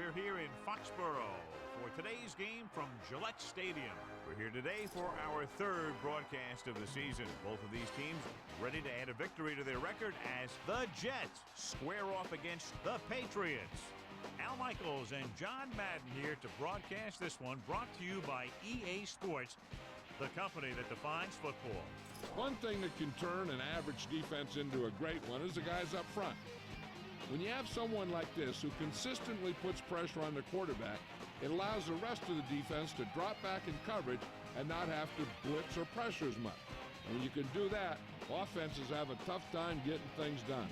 We're here in Foxborough for today's game from Gillette Stadium. We're here today for our third broadcast of the season. Both of these teams ready to add a victory to their record as the Jets square off against the Patriots. Al Michaels and John Madden here to broadcast this one, brought to you by EA Sports, the company that defines football. One thing that can turn an average defense into a great one is the guys up front. When you have someone like this who consistently puts pressure on the quarterback, it allows the rest of the defense to drop back in coverage and not have to blitz or pressure as much. And when you can do that, offenses have a tough time getting things done.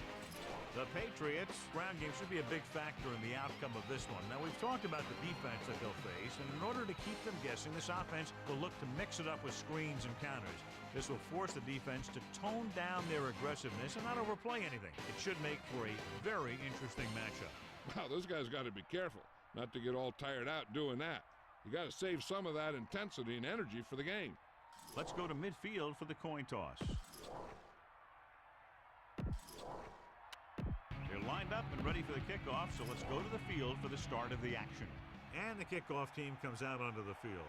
The Patriots' ground game should be a big factor in the outcome of this one. Now, we've talked about the defense that they'll face, and in order to keep them guessing, this offense will look to mix it up with screens and counters. This will force the defense to tone down their aggressiveness and not overplay anything. It should make for a very interesting matchup. Wow, those guys got to be careful not to get all tired out doing that. You got to save some of that intensity and energy for the game. Let's go to midfield for the coin toss. They're lined up and ready for the kickoff, so let's go to the field for the start of the action. And the kickoff team comes out onto the field.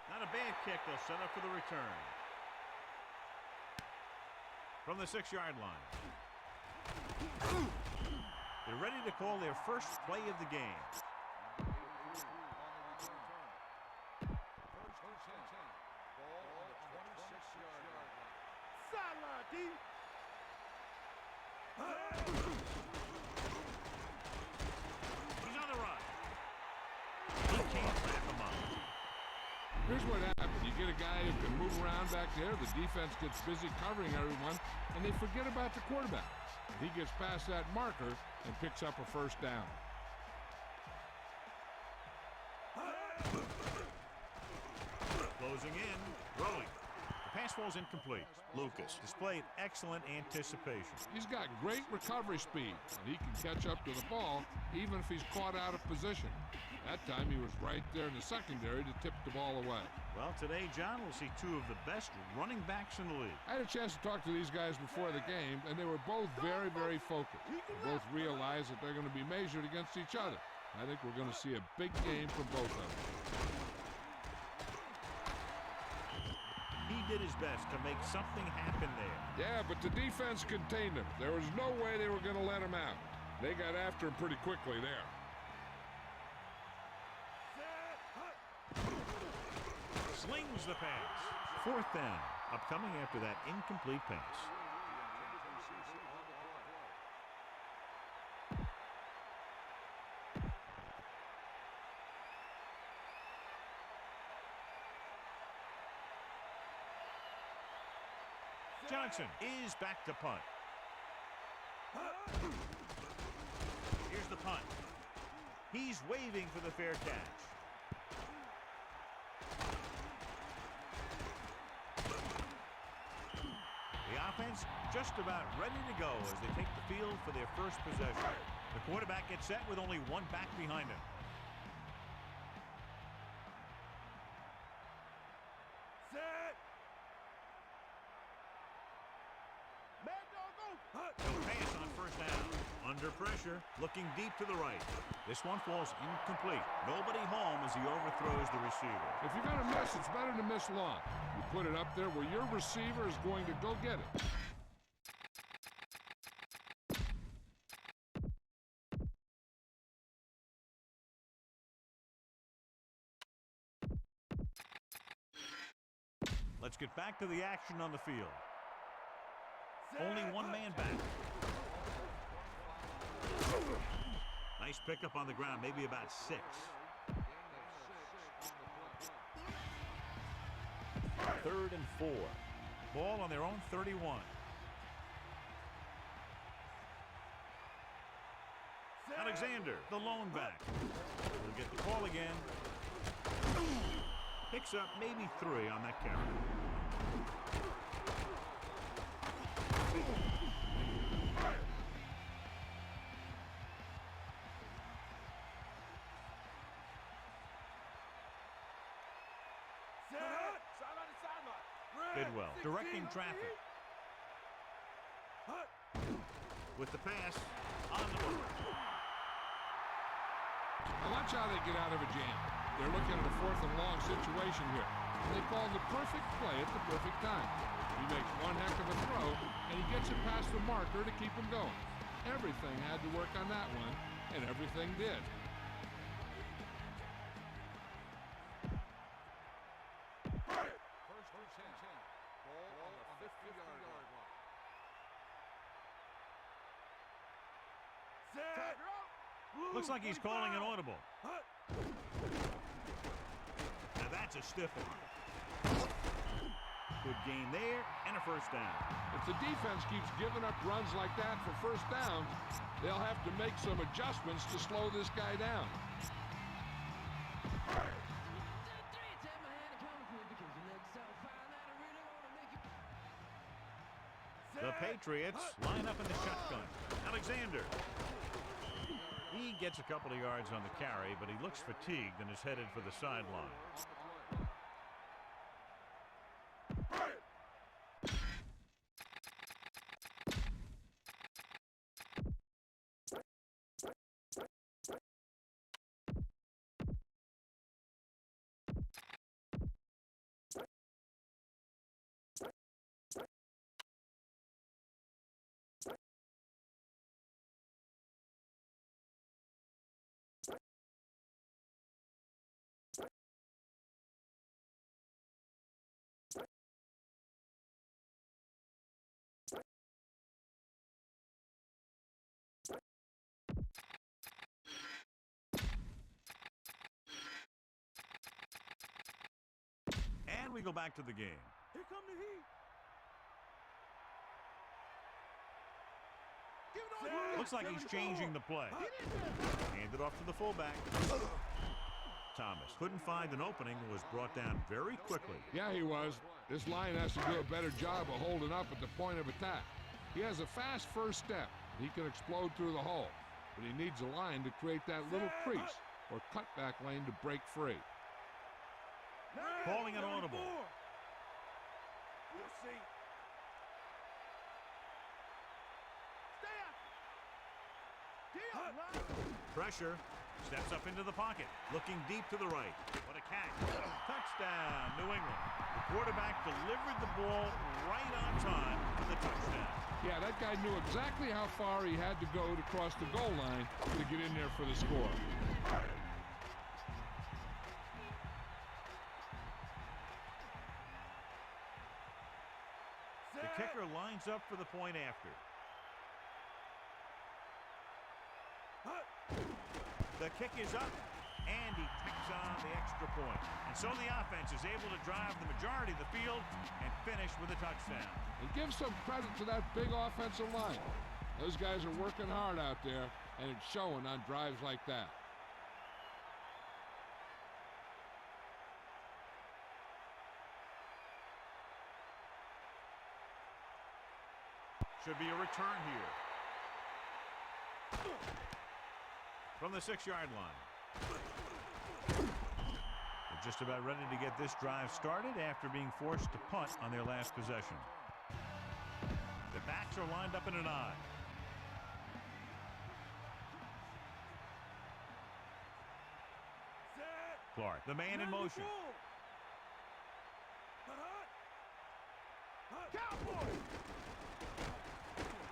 Not a bad kick. They'll set up for the return. From the 6-yard line. They're ready to call their first play of the game. He's on the run. He can't wrap him up. Here's what happens. You get a guy who can move around back there. The defense gets busy covering everyone, and they forget about the quarterback. He gets past that marker and picks up a first down. Closing in, rolling. The pass falls incomplete. Lucas displayed excellent anticipation. He's got great recovery speed, and he can catch up to the ball even if he's caught out of position. That time he was right there in the secondary to tip the ball away. Well, today, John, we'll see two of the best running backs in the league. I had a chance to talk to these guys before the game, and they were both very, very focused. They both realize that they're going to be measured against each other. I think we're going to see a big game from both of them. He did his best to make something happen there. Yeah, but the defense contained him. There was no way they were going to let him out. They got after him pretty quickly there. Slings the pass. Fourth down. Upcoming after that incomplete pass. Johnson is back to punt. Here's the punt. He's waving for the fair catch. The offense just about ready to go as they take the field for their first possession. The quarterback gets set with only one back behind him. He'll pass on first down. Under pressure, looking deep to the right. This one falls incomplete. Nobody home as he overthrows the receiver. If you're going to miss, it's better to miss long. You put it up there where your receiver is going to go get it. Let's get back to the action on the field. Only one man back. Nice pickup on the ground, maybe about 6. Third and 4. Ball on their own 31. Alexander, the lone back. Will get the call again. Picks up maybe 3 on that carry. Bidwell directing traffic. with the pass on the move. Watch how they get out of a jam. They're looking at a 4th and long situation here. They call the perfect play at the perfect time. He makes one heck of a throw, and he gets it past the marker to keep him going. Everything had to work on that one, and everything did. First and 10. Ball on the 50-yard line. Set. Looks like he's calling an audible. Now that's a stiff one. Good gain there, and a first down. If the defense keeps giving up runs like that for first downs, they'll have to make some adjustments to slow this guy down. The Patriots line up in the shotgun. Alexander. He gets a couple of yards on the carry, but he looks fatigued and is headed for the sideline. And we go back to the game. Here come the heat. Looks like he's changing the play. Hand it off to the fullback. Thomas couldn't find an opening and was brought down very quickly. Yeah, he was. This line has to do a better job of holding up at the point of attack. He has a fast first step. He can explode through the hole, but he needs a line to create that little crease or cutback lane to break free. Calling an audible. We'll see. Pressure. Steps up into the pocket. Looking deep to the right. What a catch. Touchdown, New England. The quarterback delivered the ball right on time for the touchdown. Yeah, that guy knew exactly how far he had to go to cross the goal line to get in there for the score. The kicker lines up for the point after. The kick is up, and he tacks on the extra point. And so the offense is able to drive the majority of the field and finish with a touchdown. And give some credit to that big offensive line. Those guys are working hard out there, and it's showing on drives like that. Should be a return here. From the 6-yard line. They're just about ready to get this drive started after being forced to punt on their last possession. The backs are lined up in an I. Clark, the man in motion.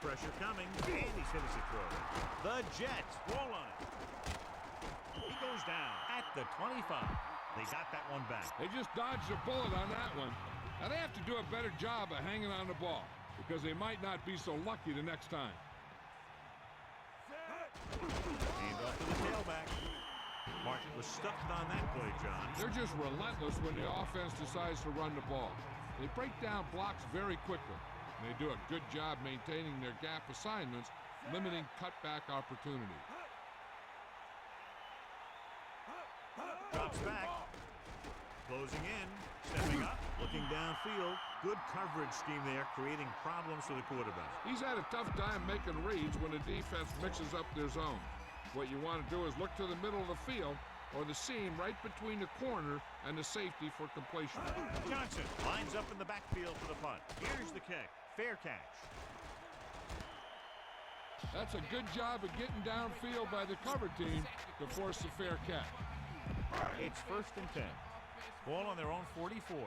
Pressure coming, and he's hit as a throw. The Jets roll on it. He goes down at the 25. They got that one back. They just dodged a bullet on that one. Now they have to do a better job of hanging on the ball because they might not be so lucky the next time. Hand off to the tailback. Martin was stuffed on that play, John. They're just relentless when the offense decides to run the ball. They break down blocks very quickly. They do a good job maintaining their gap assignments, limiting cutback opportunities. Drops back. Closing in. Stepping up. Looking downfield. Good coverage scheme there, creating problems for the quarterback. He's had a tough time making reads when the defense mixes up their zone. What you want to do is look to the middle of the field or the seam right between the corner and the safety for completion. Johnson lines up in the backfield for the punt. Here's the kick. Fair catch. That's a good job of getting downfield by the cover team to force a fair catch. It's 1st and 10. Ball on their own 44.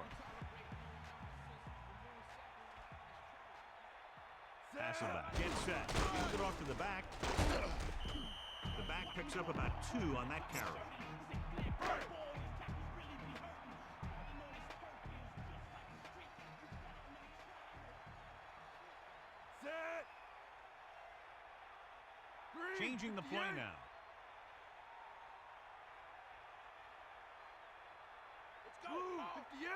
Pass it back. Get set. Gives it off to the back. The back picks up about 2 on that carry. Changing the play now. Let's go. 58.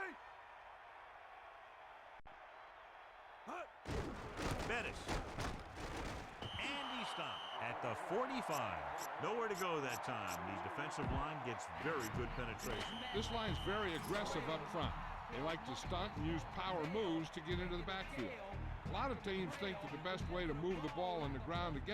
Bettis. And he stopped at the 45. Nowhere to go that time. The defensive line gets very good penetration. This line's very aggressive up front. They like to stunt and use power moves to get into the backfield. A lot of teams think that the best way to move the ball on the ground to get